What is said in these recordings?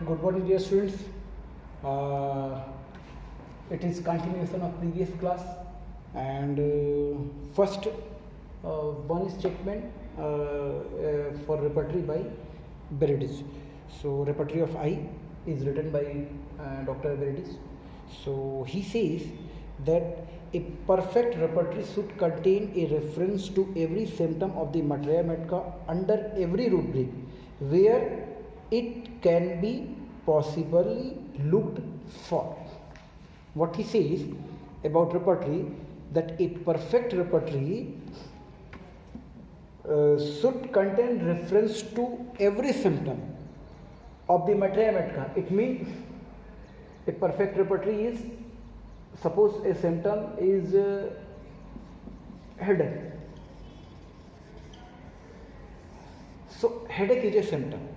Good morning, dear students. It is continuation of previous class, and first one statement for repertory by Berridis. So repertory of I is written by Dr. Berridis. So he says that a perfect repertory should contain a reference to every symptom of the Maitreya Metta under every rubric where it can be possibly looked for. What he says about repertory, that a perfect repertory should contain reference to every symptom of the Maitreya Metta. It means a perfect repertory is, suppose a symptom is headache. So headache is a symptom.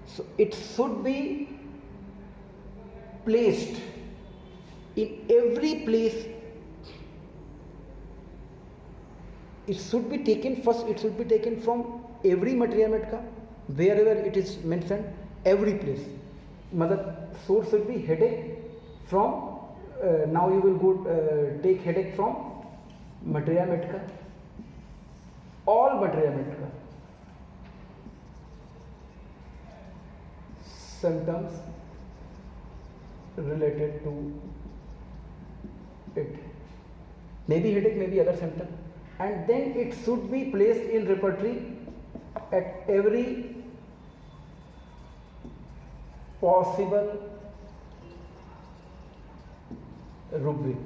So it should be placed in every place. It should be taken first, it should be taken from every Maitreya Metta, wherever it is mentioned, every place. Mother source should be headache from, now you will go take headache from Maitreya Metta, all Maitreya Metta. Symptoms related to it, maybe headache, maybe other symptom, and then it should be placed in repertory at every possible rubric.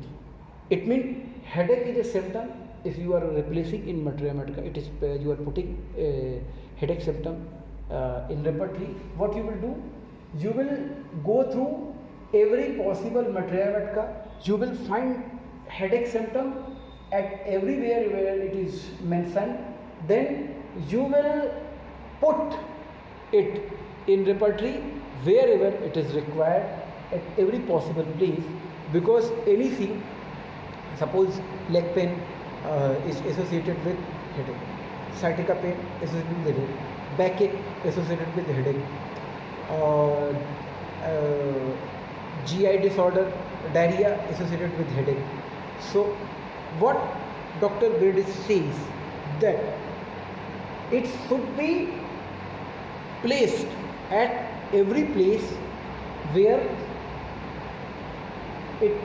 It means headache is a symptom. If you are replacing in Maitreya Metta, it is you are putting a headache symptom in repertory. What you will do? You will go through every possible Maitreya Metta. You will find headache symptom at everywhere where it is mentioned. Then you will put it in repertory wherever it is required, at every possible place, because anything, suppose leg pain is associated with headache, sciatica pain associated with headache, backache associated with headache, GI disorder, diarrhea associated with headache. So what Dr. Berridis says, that it should be placed at every place where it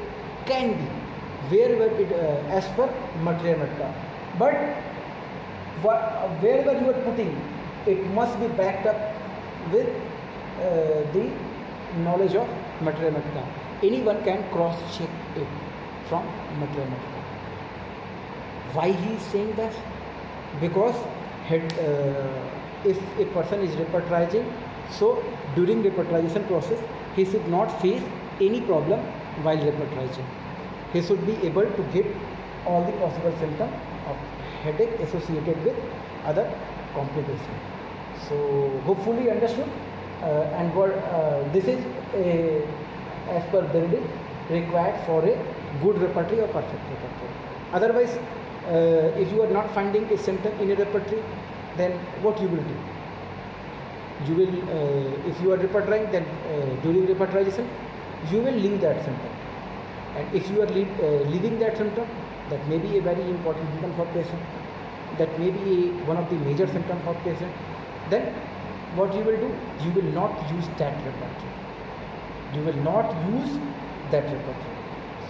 can be, wherever it as per Maitreya Metta. But wherever you are putting, it must be backed up with the knowledge of Maitreya Metta. Anyone can cross check it from Maitreya Metta. Why he is saying that? Because if a person is repertorizing, so during repertorization process he should not face any problem while repertorizing. He should be able to get all the possible symptoms of headache associated with other complications. So hopefully understood, and what this is as per Berridis required for a good repertory or perfect repertory. Otherwise, if you are not finding a symptom in a repertory, then what you will do? You will, if you are repertorying, then during repertorization, you will leave that symptom. And if you are leaving that symptom, that may be a very important symptom for patient, that may be one of the major symptoms for patient, then what you will do? You will not use that repertory. You will not use that repertory.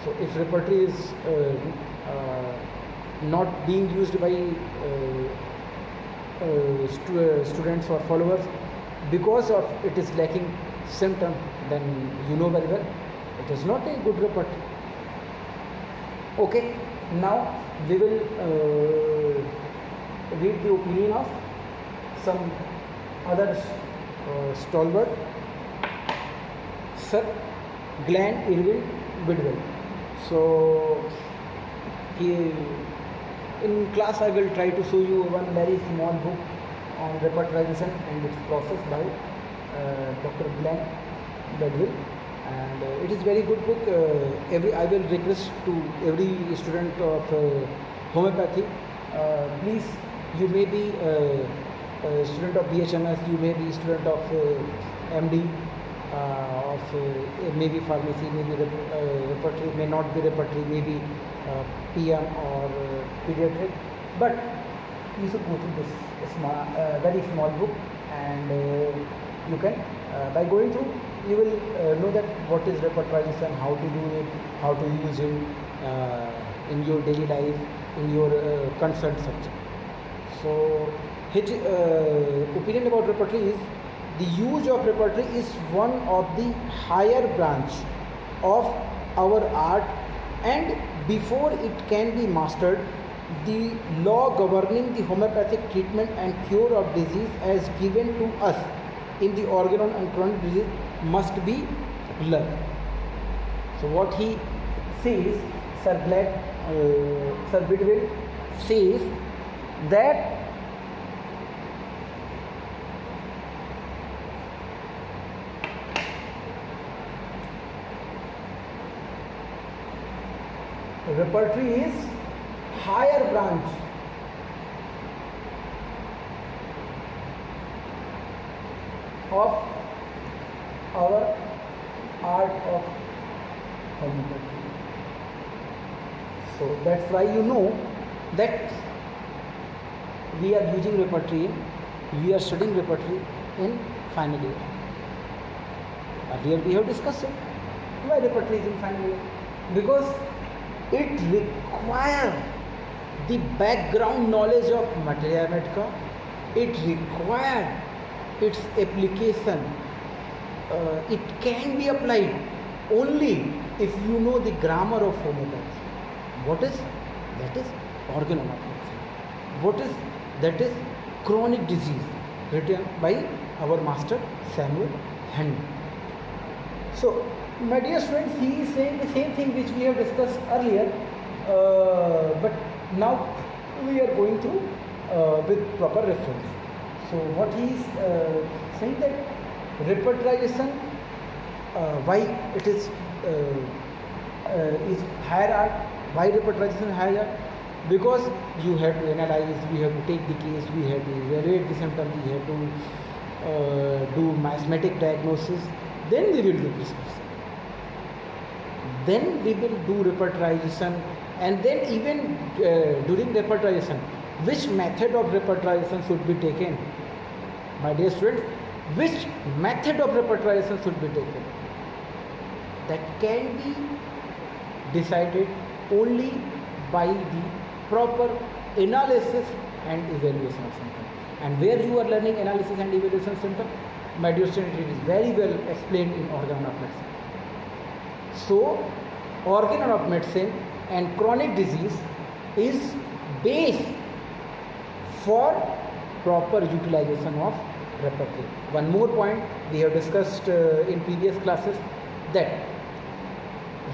So if repertory is not being used by students or followers because of it is lacking symptom, then you know very well it is not a good repertory. Okay, now we will read the opinion of some other stalwart, Sir Glenn Irwin Bidwell. So in class I will try to show you one very small book on repertorization and its process by Dr. Glenn Bidwell, and it is very good book. I will request to every student of homeopathy, please, you may be student of BHMS, you may be student of MD, of maybe pharmacy, maybe repertory, may not be repertory, maybe PM or pediatric, but you should go through this small, very small book, and you can, by going through, you will know that what is repertorization, how to do it, how to use it in your daily life, in your concerned subject. So his opinion about repertory is, the use of repertory is one of the higher branch of our art, and before it can be mastered, the law governing the homeopathic treatment and cure of disease as given to us in the organ and chronic disease must be learned. So what he says, Sir Bidwell says that repertory is higher branch of our art of homeopathy. So that's why you know that we are using repertory, we are studying repertory in final year. Earlier we have discussed it. Why repertory is in final year? Because it requires the background knowledge of materia medica, it requires its application. It can be applied only if you know the grammar of homeopathy. What is? That is organolepsy. What is? That is chronic disease, written by our master Samuel Handel. So, my dear students, he is saying the same thing which we have discussed earlier, but now we are going through with proper reference. So what he is saying, that repertorization, why it is higher art, why repertorization is higher art? Because you have to analyze, we have to take the case, we have to evaluate the symptoms, we have to do miasmatic diagnosis, then we will do prescription. Then we will do repertorization, and then even during repertorization, which method of repertorization should be taken? My dear students, which method of repertorization should be taken? That can be decided only by the proper analysis and evaluation of symptoms. And where you are learning analysis and evaluation of symptoms, my dear students, it is very well explained in organ of medicine. So, organ of medicine and chronic disease is base for proper utilization of repertory. One more point we have discussed in previous classes, that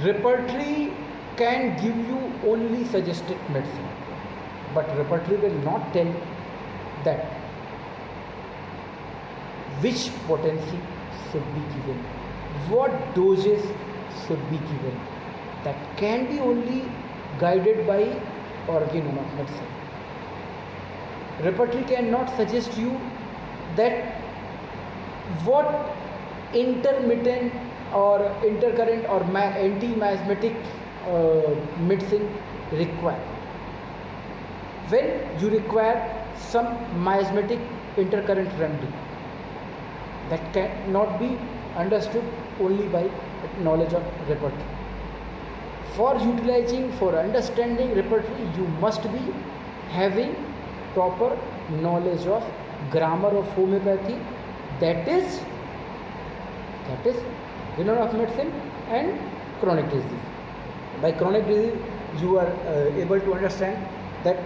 repertory can give you only suggested medicine, but repertory will not tell that which potency should be given, what doses should be given. That can be only guided by organ of medicine. Repertory cannot suggest you that what intermittent or intercurrent or anti-miasmatic medicine require. When you require some miasmatic intercurrent remedy, that cannot be understood only by knowledge of repertory. For utilizing, for understanding repertory, you must be having proper knowledge of grammar of homeopathy, that is venom of medicine and chronic disease. By chronic disease, you are able to understand that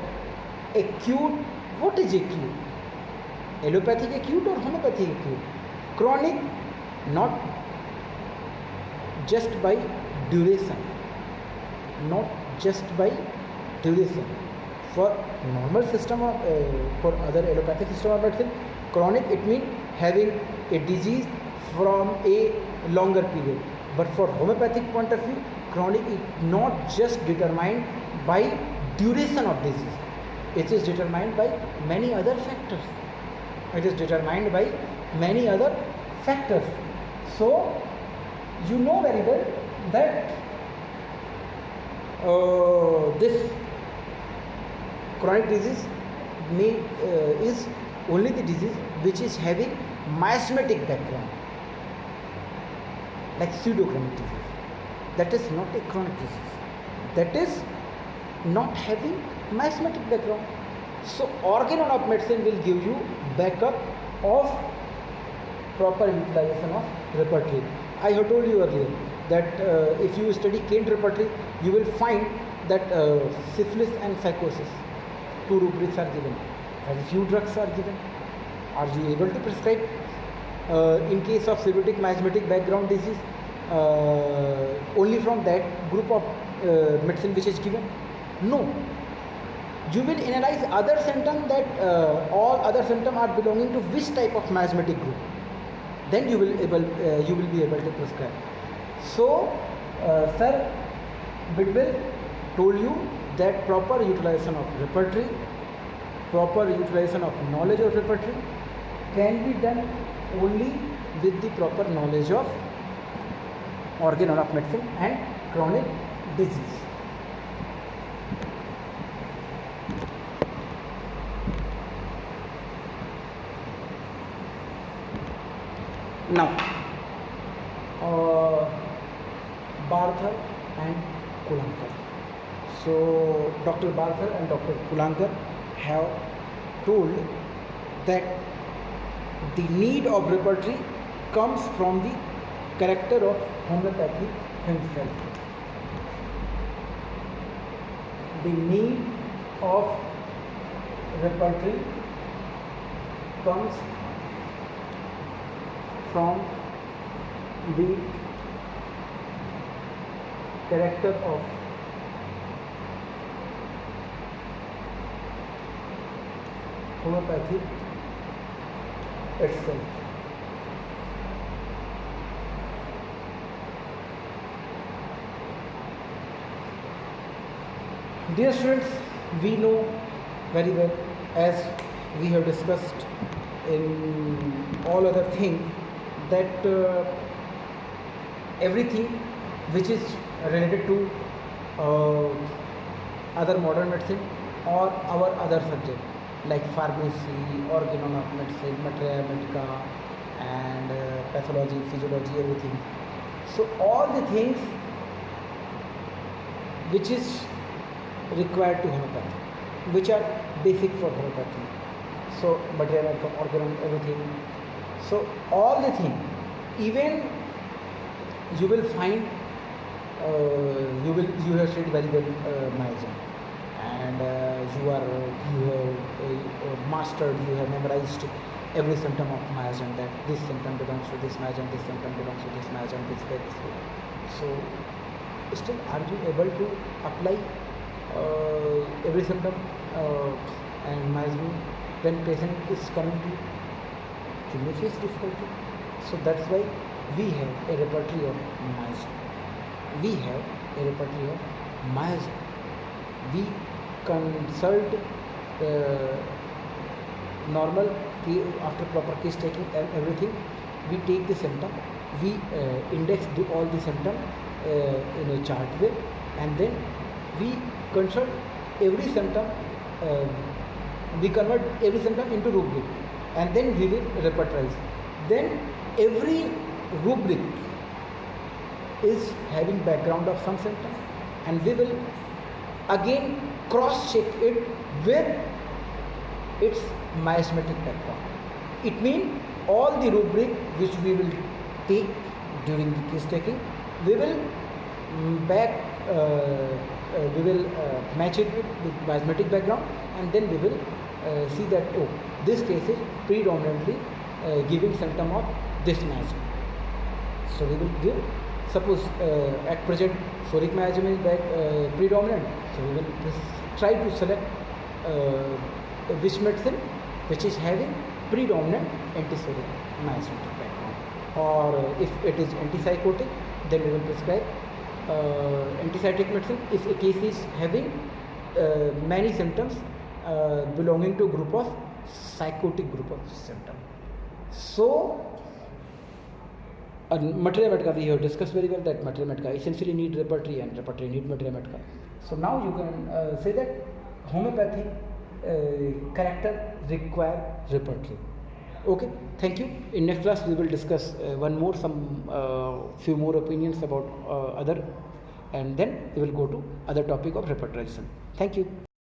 acute, what is acute? Allopathic acute or homeopathic acute? Chronic, not just by duration, not just by duration. For normal system of, for other allopathic system of medicine, chronic, it means having a disease from a longer period. But for homeopathic point of view, chronic is not just determined by duration of disease. It is determined by many other factors. It is determined by many other factors. So you know very well that this chronic disease is only the disease which is having miasmatic background, like pseudochronic disease. That is not a chronic disease. That is not having miasmatic background. So organon of medicine will give you backup of proper utilization of repertory. I have told you earlier that if you study Kent repertory, you will find that syphilis and psychosis, 2 rubrics are given, and few drugs are given. Are you able to prescribe in case of serotic miasmatic background disease only from that group of medicine which is given? No. You will analyze other symptoms, that all other symptoms are belonging to which type of miasmatic group. Then you will be able to prescribe. So, Sir Bidwell told you that proper utilization of repertory, proper utilization of knowledge of repertory can be done only with the proper knowledge of organon of medicine and chronic disease. Now, Barthel and Kulankar. So, Dr. Barthel and Dr. Kulankar have told that the need of repertory comes from the character of homeopathy himself. The need of repertory comes from the character of homeopathy itself. Dear students, we know very well, as we have discussed in all other things, that everything which is related to other modern medicine or our other subject like pharmacy, organon of medicine, materia medica, and pathology, physiology, everything. So all the things which is required to homeopathy, which are basic for homeopathy. So materia medica, organon, everything. So all the things, even you will find you have studied very well miasm, and you have mastered, you have memorized every symptom of miasm, that this symptom belongs to this miasm, this symptom belongs to this miasm, this way, this way. So still, are you able to apply every symptom and miasm when patient is coming to you? You may face difficulty. So that's why we have a repertory of miasm. We have a repertory of miasm. We consult normal after proper case taking and everything. We take the symptom, we index all the symptom in a chart way, and then we consult every symptom. We convert every symptom into rubric, and then we will repertorize. Then every rubric is having background of some symptom, and we will again cross check it with its miasmatic background. It means all the rubric which we will take during the case taking, we will match it with miasmatic background, and then we will see that, oh, this case is predominantly giving symptom of this miasm. So we will give, suppose at present soric miasm is predominant, so we will try to select which medicine which is having predominant antisoric miasmatic background, or if it is antipsychotic, then we will prescribe antipsychotic medicine if a case is having many symptoms belonging to group of psychotic group of symptoms. So Matryomatica we have discussed very well that Matryomatica essentially need repertory and repertory need Matryomatica. So now you can say that homeopathic character require repertory. Okay, thank you. In next class we will discuss few more opinions about other, and then we will go to other topic of repertorization. Thank you.